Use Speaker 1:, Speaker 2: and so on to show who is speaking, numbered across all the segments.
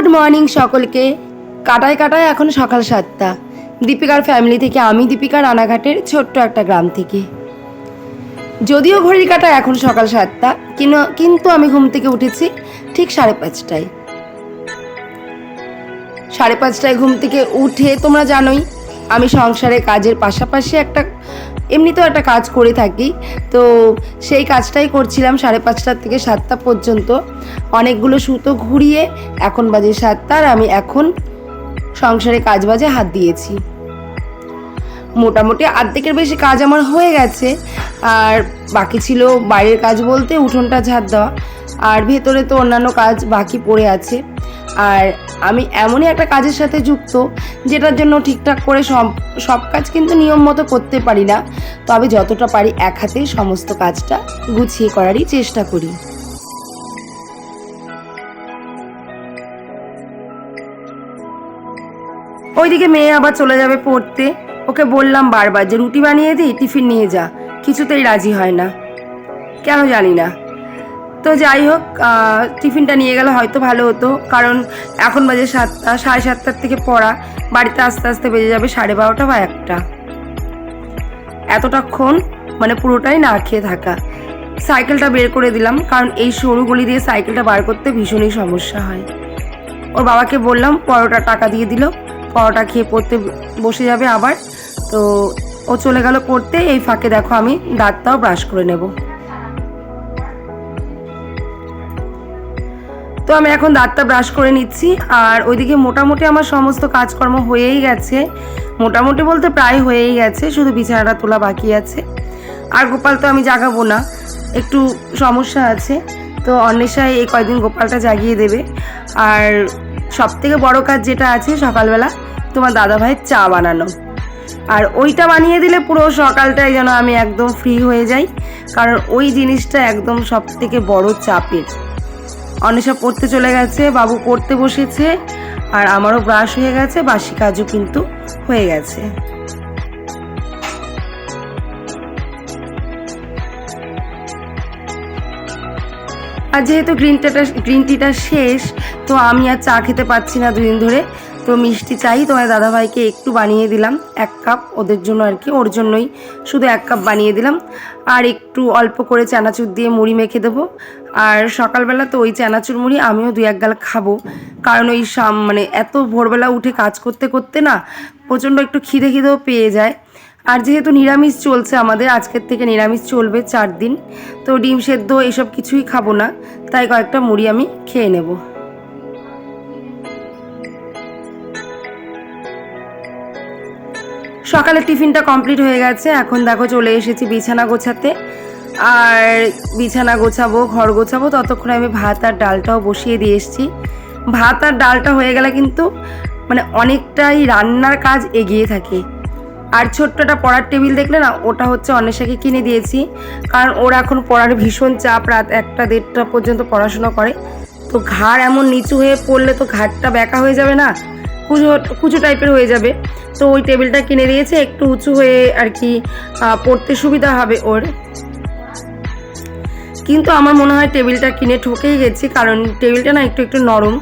Speaker 1: Good morning সকলকে। কাটায় কাটায় এখন সকাল 7টা। দীপিকার ফ্যামিলি থেকে, আমি দীপিকা রানাঘাটের ছোট্ট একটা গ্রাম থেকে। যদিও ঘড়ির কাটায় এখন সকাল 7টা, কিন্তু আমি ঘুম থেকে উঠেছি ঠিক 5:30টায়। 5:30টায় ঘুম থেকে উঠে তোমরা জানোই আমি সংসারের কাজের পাশাপাশি এমনিতেও একটা কাজ করে থাকি। তো সেই কাজটাই করছিলাম 5:30 থেকে 7টা পর্যন্ত। অনেকগুলো সুতো ঘুরিয়ে এখন বাজে 7টা, আর আমি এখন সংসারের কাজ বাজে হাত দিয়েছি। মোটামুটি অর্ধেকের বেশি কাজ আমার হয়ে গেছে, আর বাকি ছিল বাইরের কাজ বলতে উঠোনটা ঝাড় দেওয়া, আর ভেতরে তো অন্যান্য কাজ বাকি পড়ে আছে। আর আমি এমনই একটা কাজের সাথে যুক্ত যেটার জন্য ঠিকঠাক করে সব কাজ কিন্তু নিয়ম মতো করতে পারি না, তবে যতটা পারি এক হাতেই সমস্ত কাজটা গুছিয়ে করারই চেষ্টা করি। ওইদিকে মেয়ে আবার চলে যাবে পড়তে। ওকে বললাম বারবার যে রুটি বানিয়ে দিই, টিফিন নিয়ে যা, কিছুতেই রাজি হয় না, কেন জানি না। তো যাই হোক, টিফিনটা নিয়ে গেলে হয়তো ভালো হতো, কারণ এখন বাজে 7টা, 7:30টার থেকে পড়া, বাড়িতে আস্তে আস্তে বেজে যাবে 12:30 বা 1টা। এতটাক্ষণ মানে পুরোটাই না খেয়ে থাকা। সাইকেলটা বের করে দিলাম, কারণ এই সরু গলি দিয়ে সাইকেলটা বার করতে ভীষণই সমস্যা হয়। ওর বাবাকে বললাম পরোটা টাকা দিয়ে দিল, পরোটা খেয়ে পড়তে বসে যাবে আবার। তো ও চলে গেল পড়তে। এই ফাঁকে দেখো আমি দাঁতটাও ব্রাশ করে নেব। তো আমি এখন দাঁতটা ব্রাশ করে নিচ্ছি, আর ওইদিকে মোটামুটি আমার সমস্ত কাজকর্ম হয়েই গেছে। মোটামুটি বলতে প্রায় হয়েই গেছে, শুধু বিছানাটা তোলা বাকি আছে। আর গোপাল তো আমি জাগাবো না, একটু সমস্যা আছে, তো অন্বেষায় এই কয়দিন গোপালটা জাগিয়ে দেবে। আর সবথেকে বড় কাজ যেটা আছে সকালবেলা তোমার দাদাভাইয়ের চা বানানো, আর ওইটা বানিয়ে দিলে পুরো সকালটাই যেন আমি একদম ফ্রি হয়ে যাই, কারণ ওই জিনিসটা একদম সবথেকে বড় চাপের। অন্বেষা পড়তে চলে গেছে, বাবু পড়তে বসেছে, আর আমারও ব্রাশ হয়ে গেছে, বাসি কাজও কিন্তু হয়ে গেছে। আর যেহেতু গ্রিন টিটা শেষ, তো আমি আর চা খেতে পাচ্ছি না 2 দিন ধরে। তো মিষ্টি চাই, তোমার দাদাভাইকে একটু বানিয়ে দিলাম 1 কাপ, ওদের জন্য আর কি, ওর জন্যই শুধু 1 কাপ বানিয়ে দিলাম। আর একটু অল্প করে চানাচুর দিয়ে মুড়ি মেখে দেবো। আর সকালবেলা তো ওই চানাচুর মুড়ি আমিও 2-1 গাল খাবো, কারণ ওই মানে এত ভোরবেলা উঠে কাজ করতে করতে না প্রচণ্ড একটু খিদেও পেয়ে যায়। আর যেহেতু নিরামিষ চলছে আমাদের, আজকের থেকে নিরামিষ চলবে 4 দিন, তো ডিম সেদ্ধ এসব কিছুই খাবো না, তাই কয়েকটা মুড়ি আমি খেয়ে নেব। সকালে টিফিনটা কমপ্লিট হয়ে গেছে, এখন দেখো চলে এসেছি বিছানা গোছাতে। আর বিছানা গোছাবো, ঘর গোছাবো, ততক্ষণে আমি ভাত আর ডালটাও বসিয়ে দিয়ে এসেছি। ভাত আর ডালটা হয়ে গেলে কিন্তু মানে অনেকটাই রান্নার কাজ এগিয়ে থাকে। আর ছোট্টটা পড়ার টেবিল দেখলে না, ওটা হচ্ছে অন্বেষাকে কিনে দিয়েছি, কারণ ওরা এখন পড়ার ভীষণ চাপ, রাত 1টা-1:30টা পর্যন্ত পড়াশোনা করে। তো ঘাড় এমন নিচু হয়ে পড়লে তো ঘাড়টা ব্যাকা হয়ে যাবে না, কুচু টাইপের হয়ে যাবে। তো ওই টেবিলটা কিনে দিয়েছে, একটু উঁচু হয়ে আর কি পড়তে সুবিধা হবে ওর। কিন্তু আমার মনে হয় টেবিলটা কিনে ঠকেই গেছি, কারণ টেবিলটা না একটু নরম।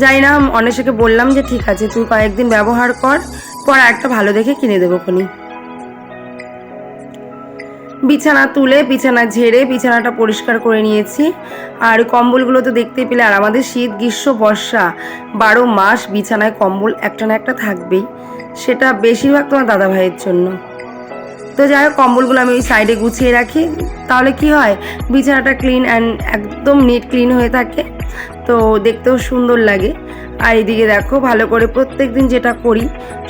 Speaker 1: যাই না, অন্বেষাকে বললাম যে ঠিক আছে তুই কয়েকদিন ব্যবহার কর, পর একটা ভালো দেখে কিনে দেবো খনি। বিছানা তুলে, বিছানা ঝেড়ে, বিছানাটা পরিষ্কার করে নিয়েছি। আর কম্বলগুলো তো দেখতেই পেলে, আর আমাদের শীত গ্রীষ্ম বর্ষা 12 মাস বিছানায় কম্বল একটা না একটা থাকবেই, সেটা বেশিরভাগ তোমার দাদাভাইয়ের জন্য। তো যাই হোক, কম্বলগুলো আমি ওই সাইডে গুছিয়ে রাখি, তাহলে কি হয় বিছানাটা ক্লিন অ্যান্ড একদম নিট ক্লিন হয়ে থাকে, তো দেখতেও সুন্দর লাগে। আর এদিকে দেখো ভালো করে প্রত্যেক দিন যেটা করি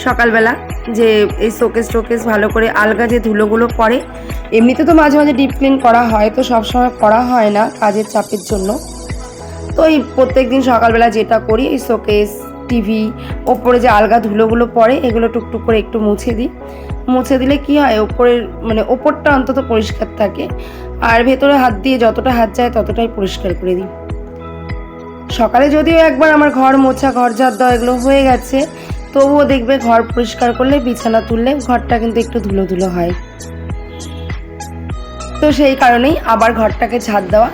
Speaker 1: সকালবেলা, যে এই শোকেস ভালো করে আলগা যে ধুলোগুলো পড়ে, এমনিতে তো মাঝে মাঝে ডিপ ক্লিন করা হয়, তো সবসময় করা হয় না কাজের চাপের জন্য। তো এই প্রত্যেক দিন সকালবেলা যেটা করি, এই শোকেস, টিভি, ওপরে যে আলগা ধুলোগুলো পড়ে এগুলো টুকটুক করে একটু মুছে দিই। মুছে দিলে কি হয়, ওপরের মানে ওপরটা অন্তত পরিষ্কার থাকে, আর ভেতরে হাত দিয়ে যতটা হাত যায় ততটাই পরিষ্কার করে দিই। সকালে যদিও একবার আমার ঘর মোছা, ঘর ঝাড় দেওয়া এগুলো হয়ে গেছে, তবুও দেখবে ঘর পরিষ্কার করলে, বিছানা তুললে ঘরটা কিন্তু একটু ধুলো হয়। তো সেই কারণেই আবার ঘরটাকে ঝাড় দেওয়া।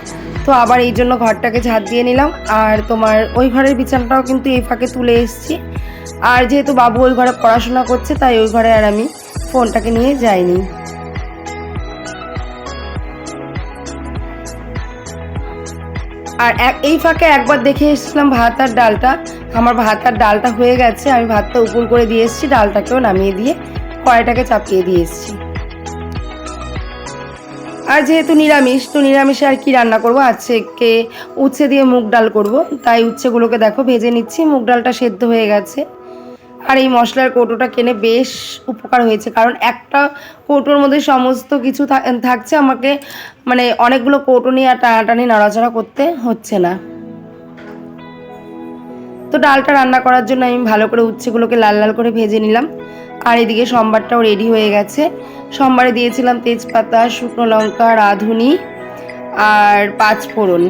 Speaker 1: তো আবার এই জন্য ঘরটাকে ঝাড় দিয়ে নিলাম। আর তোমার ওই ঘরের বিছানাটাও কিন্তু এই ফাঁকে তুলে এসেছি। আর যেহেতু বাবু ওই ঘরে পড়াশোনা করছে তাই ওই ঘরে আর আমি ফোনটাকে নিয়ে যাইনি। আর এই ফাঁকে একবার দেখে এসেছিলাম ভাত আর ডালটা। আমার ভাত আর ডালটা হয়ে গেছে, আমি ভাতটা উপর করে দিয়ে এসেছি, ডালটাকেও নামিয়ে দিয়ে কড়াইটাকে চাপিয়ে দিয়ে এসেছি। আর যেহেতু নিরামিষ, তো নিরামিষে আর কি রান্না করবো, আজকে উচ্ছে দিয়ে মুগ ডাল করব। তাই উচ্ছেগুলোকে দেখো ভেজে নিচ্ছি, মুগ ডালটা সেদ্ধ হয়ে গেছে। আর এই মশলার কৌটোটা কিনে বেশ উপকার হয়েছে, কারণ একটা কৌটোর মধ্যে সমস্ত কিছু থাকছে, আমাকে মানে অনেকগুলো কৌটো নিয়ে আর টানাটানি নাড়াচাড়া করতে হচ্ছে না। তো ডালটা রান্না করার জন্য আমি ভালো করে উচ্ছেগুলোকে লাল লাল করে ভেজে নিলাম। আর এদিকে সম্বারটাও রেডি হয়ে গেছে। সম্বারে দিয়েছিলাম তেজপাতা, শুকনো লঙ্কা, রাঁধুনি আর পাঁচফোড়ন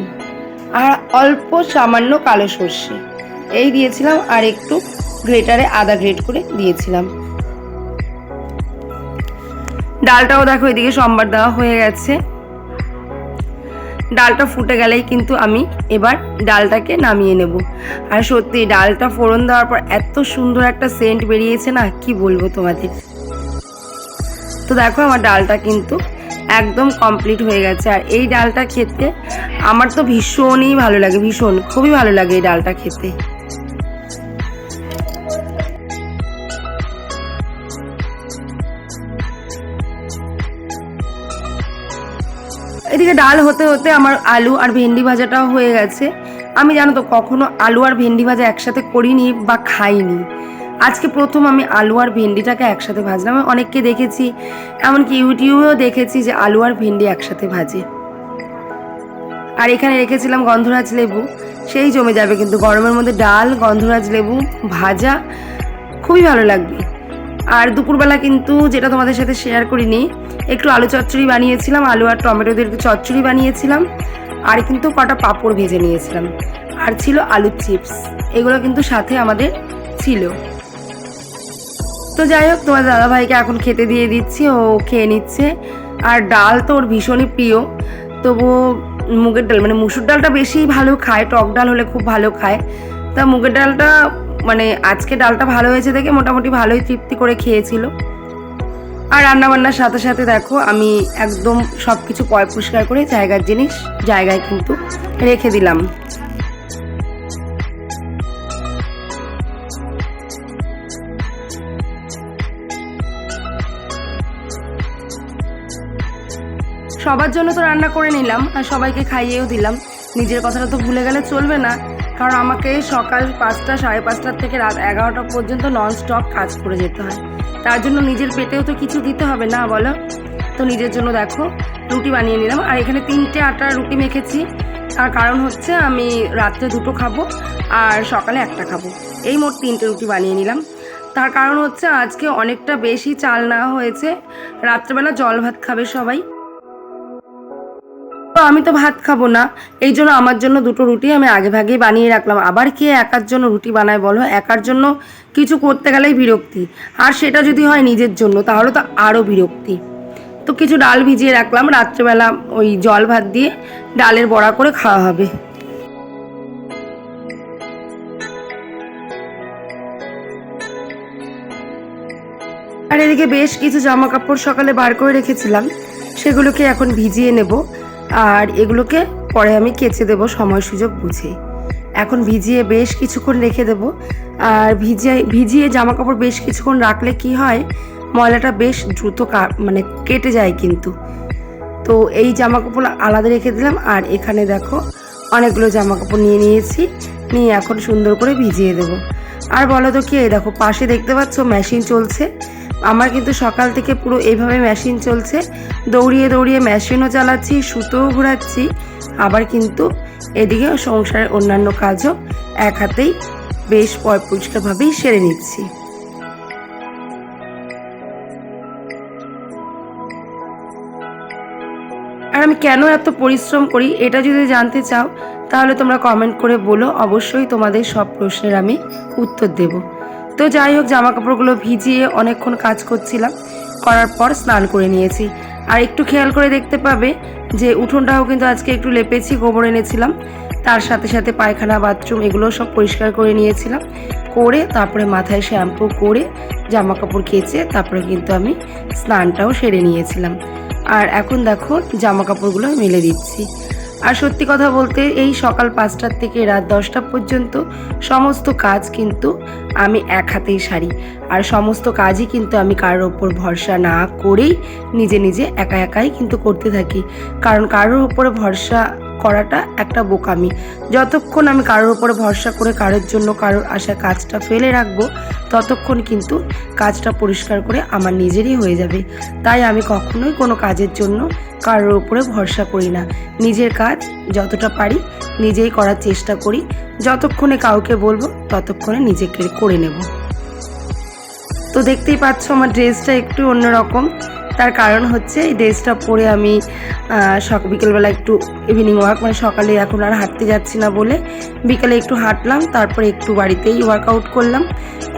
Speaker 1: আর অল্প সামান্য কালো সর্ষে এই দিয়েছিলাম, আর একটু গ্রেটারে আদা গ্রেট করে দিয়েছিলাম। ডালটাও দেখো এদিকে সম্বার দেওয়া হয়ে গেছে। ডালটা ফুটে গেলেই কিন্তু আমি এবার ডালটাকে নামিয়ে নেব। আর সত্যি ডালটা ফোড়ন দেওয়ার পর এত সুন্দর একটা সেন্ট বেরিয়েছে না, কি বলবো তোমাদের। তো দেখো আমার ডালটা কিন্তু একদম কমপ্লিট হয়ে গেছে। আর এই ডালটা খেতে আমার তো ভীষণই ভালো লাগে, ভীষণ খুবই ভালো লাগে এই ডালটা খেতে। এদিকে ডাল হতে হতে আমার আলু আর ভেন্ডি ভাজাটাও হয়ে গেছে। আমি জানো তো কখনো আলু আর ভেন্ডি ভাজা একসাথে করিনি বা খাইনি, আজকে প্রথম আমি আলু আর ভেন্ডিটাকে একসাথে ভাজলাম। আমি অনেককে দেখেছি, এমনকি ইউটিউবেও দেখেছি যে আলু আর ভেন্ডি একসাথে ভাজে। আর এখানে রেখেছিলাম গন্ধরাজ লেবু, সেই জমে যাবে কিন্তু গরমের মধ্যে ডাল, গন্ধরাজ লেবু ভাজা খুবই ভালো লাগবে। আর দুপুরবেলা কিন্তু যেটা তোমাদের সাথে শেয়ার করিনি, একটু আলু চচ্চড়ি বানিয়েছিলাম, আলু আর টমেটো দিয়ে একটু চচ্চড়ি বানিয়েছিলাম। আর কিন্তু কটা পাঁপড় ভেজে নিয়েছিলাম, আর ছিল আলুর চিপস, এগুলো কিন্তু সাথে আমাদের ছিল। তো যাই হোক, তোমার দাদাভাইকে এখন খেতে দিয়ে দিচ্ছি, ও খেয়ে নিচ্ছে। আর ডাল তো ওর ভীষণই প্রিয়, তবুও মুগের ডাল মানে মুসুর ডালটা বেশি ভালো খায়, টক ডাল হলে খুব ভালো খায়। তা মুগের ডালটা মানে আজকে ডালটা ভালো হয়েছে দেখে মোটামুটি ভালোই তৃপ্তি করে খেয়েছিল। আর রান্নাবান্নার সাথে সাথে দেখো আমি একদম সব কিছু পরিষ্কার করে জায়গার জিনিস জায়গায় কিন্তু রেখে দিলাম। সবার জন্য তো রান্না করে নিলাম আর সবাইকে খাইয়েও দিলাম, নিজের কথাটা তো ভুলে গেলে চলবে না, কারণ আমাকে সকাল 5টা, 5:30 থেকে রাত 11টা পর্যন্ত ননস্টপ কাজ করে যেতে হয়। তার জন্য নিজের পেটেও তো কিছু দিতে হবে না বলো। তো নিজের জন্য দেখো রুটি বানিয়ে নিলাম। আর এখানে 3টে আটার রুটি মেখেছি, তার কারণ হচ্ছে আমি রাত্রে 2টো খাবো আর সকালে 1টা খাবো, এই মোট 3টে রুটি বানিয়ে নিলাম। তার কারণ হচ্ছে আজকে অনেকটা বেশি চাল নেওয়া হয়েছে, রাত্রেবেলা জল ভাত খাবে সবাই, তো আমি তো ভাত খাবো না, এই জন্য আমার জন্য 2টো রুটি আমি আগে ভাগেই বানিয়ে রাখলাম। আবার কে একার জন্য রুটি বানায় বলো, একার জন্য কিছু করতে গেলেই বিরক্তি, আর সেটা যদি হয় নিজের জন্য তাহলে তো আরও বিরক্তি। তো কিছু ডাল ভিজিয়ে রাখলাম, রাত্রেবেলা ওই জল ভাত দিয়ে ডালের বড়া করে খাওয়া হবে। আর এদিকে বেশ কিছু জামা কাপড় সকালে বার করে রেখেছিলাম, সেগুলোকে এখন ভিজিয়ে নেব। আর এগুলোকে পরে আমি কেচে দেব সময় সুযোগ বুঝে। এখন ভিজিয়ে বেশ কিছুক্ষণ রেখে দেব। আর ভিজিয়ে জামা কাপড় বেশ কিছুক্ষণ রাখলে কি হয়, ময়লাটা বেশ দ্রুত মানে কেটে যায় কিন্তু। তো এই জামা কাপড় আলাদা রেখে দিলাম। আর এখানে দেখো অনেকগুলো জামা কাপড় নিয়েছি, নিয়ে এখন সুন্দর করে ভিজিয়ে দেব। আর বলো তো কি, দেখো পাশে দেখতে পাচ্ছ মেশিন চলছে, আমার কিন্তু সকাল থেকে পুরো এইভাবে মেশিন চলছে, দৌড়িয়ে দৌড়িয়ে মেশিনও চালাচ্ছি, সুতোও ঘোরাচ্ছি, আবার কিন্তু এদিকে সংসারের অন্যান্য কাজও এক হাতেই বেশ পরিষ্কারভাবেই সেরে নিচ্ছি। আর আমি কেন এত পরিশ্রম করি এটা যদি জানতে চাও তাহলে তোমরা কমেন্ট করে বলো, অবশ্যই তোমাদের সব প্রশ্নের আমি উত্তর দেব। তো যাই হোক, জামা কাপড়গুলো ভিজিয়ে অনেকক্ষণ কাজ করছিলাম, করার পর স্নান করে নিয়েছি। আর একটু খেয়াল করে দেখতে পাবে যে উঠোনটাও কিন্তু আজকে একটু লেপেছি, গোবর এনেছিলাম, তার সাথে সাথে পায়খানা বাথরুম এগুলো সব পরিষ্কার করে নিয়েছিলাম, করে তারপরে মাথায় শ্যাম্পু করে জামা কাপড় কেচে তারপরে কিন্তু আমি স্নানটাও সেরে নিয়েছিলাম। আর এখন দেখো জামা কাপড়গুলো মেলে দিচ্ছি। আর সত্যি কথা বলতে এই সকাল 5টার থেকে রাত 10টা পর্যন্ত সমস্ত কাজ কিন্তু আমি এক হাতেই সারি। আর সমস্ত কাজই কিন্তু আমি কারোর ওপর ভরসা না করেই নিজে নিজে একা একাই কিন্তু করতে থাকি। কারণ কারোর উপরে ভরসা করাটা একটা বোকামি। যতক্ষণ আমি কারোর উপরে ভরসা করে কারোর জন্য কারোর আশা কাজটা ফেলে রাখবো, ততক্ষণ কিন্তু কাজটা পরিষ্কার করে আমার নিজেরই হয়ে যাবে। তাই আমি কখনোই কোনো কাজের জন্য কারোর উপরে ভরসা করি না। নিজের কাজ যতটা পারি নিজেই করার চেষ্টা করি। যতক্ষণে কাউকে বলবো ততক্ষণে নিজেকে করে নেব। তো দেখতেই পাচ্ছ আমার ড্রেসটা একটু অন্যরকম। তার কারণ হচ্ছে এই ড্রেসটা পরে আমি বিকেলবেলা একটু ইভিনিং ওয়ার্ক, মানে সকালে এখন আর হাঁটতে যাচ্ছি না বলে বিকেলে একটু হাঁটলাম, তারপরে একটু বাড়িতেই ওয়ার্কআউট করলাম,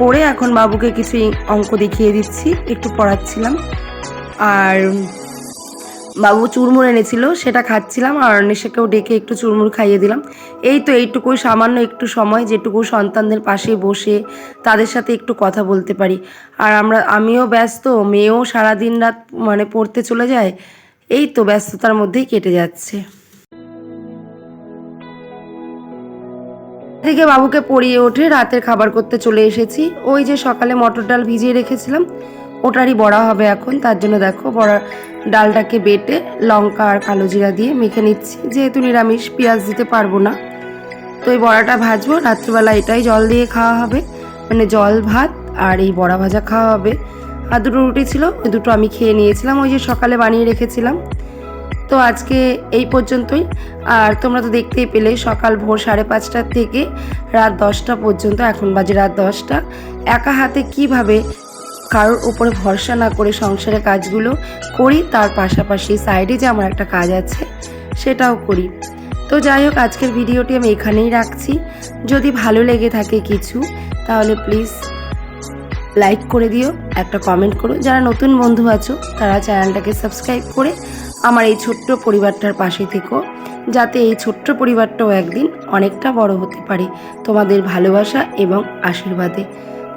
Speaker 1: করে এখন বাবুকে কিছু অঙ্ক দেখিয়ে দিচ্ছি, একটু পড়াচ্ছিলাম। আর বাবু চুরমুর এনেছিল, সেটা খাচ্ছিলাম, আর অন্বেষাকেও ডেকে একটু চুরমুর খাইয়ে দিলাম। এই তো এইটুকুই সামান্য একটু সময় যেটুকু সন্তানদের পাশে বসে তাদের সাথে একটু কথা বলতে পারি। আর আমিও ব্যস্ত, মেয়েও সারাদিন রাত মানে পড়তে চলে যায়, এই তো ব্যস্ততার মধ্যেই কেটে যাচ্ছে। এদিকে বাবুকে পড়িয়ে উঠে রাতের খাবার করতে চলে এসেছি। ওই যে সকালে মটর ডাল ভিজিয়ে রেখেছিলাম, ওটারই বড়া হবে এখন। তার জন্য দেখো বড়া ডালটাকে বেটে লঙ্কা আর কালো জিরা দিয়ে মেখে নিচ্ছি, যেহেতু নিরামিষ পেঁয়াজ দিতে পারবো না। তো এই বড়াটা ভাজবো, রাত্রিবেলা এটাই জল দিয়ে খাওয়া হবে, মানে জল ভাত আর এই বড়া ভাজা খাওয়া হবে। আর দুটো রুটি ছিল, ওই দুটো আমি খেয়ে নিয়েছিলাম, ওই যে সকালে বানিয়ে রেখেছিলাম। তো আজকে এই পর্যন্তই। আর তোমরা তো দেখতেই পেলে সকাল ভোর 5:30 থেকে রাত 10টা পর্যন্ত, এখন বাজে রাত 10টা, একা হাতে কিভাবে কারোর উপরে ভরসা না করে সংসারের কাজগুলো করি, তার পাশাপাশি সাইডে যে আমার একটা কাজ আছে সেটাও করি। তো যাই হোক, আজকের ভিডিওটি আমি এখানেই রাখছি। যদি ভালো লেগে থাকে কিছু তাহলে প্লিজ লাইক করে দিও, একটা কমেন্ট করো। যারা নতুন বন্ধু আছো তারা চ্যানেলটাকে সাবস্ক্রাইব করে আমার এই ছোট্ট পরিবারটার পাশে থেকো, যাতে এই ছোট্ট পরিবারটাও একদিন অনেকটা বড় হতে পারে তোমাদের ভালোবাসা এবং আশীর্বাদে।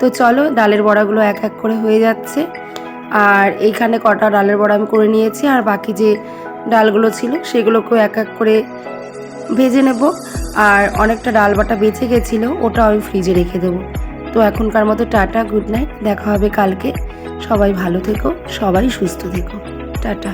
Speaker 1: তো চলো, ডালের বড়াগুলো এক এক করে হয়ে যাচ্ছে। আর এইখানে কটা ডালের বড়া আমি করে নিয়েছি, আর বাকি যে ডালগুলো ছিল সেগুলোকেও এক এক করে ভেজে নেব। আর অনেকটা ডাল বাটা বেঁচে গেছিলো, ওটাও আমি ফ্রিজে রেখে দেবো। তো এখনকার মতো টাটা, গুড নাইট, দেখা হবে কালকে। সবাই ভালো থেকো, সবাই সুস্থ থেকো, টাটা।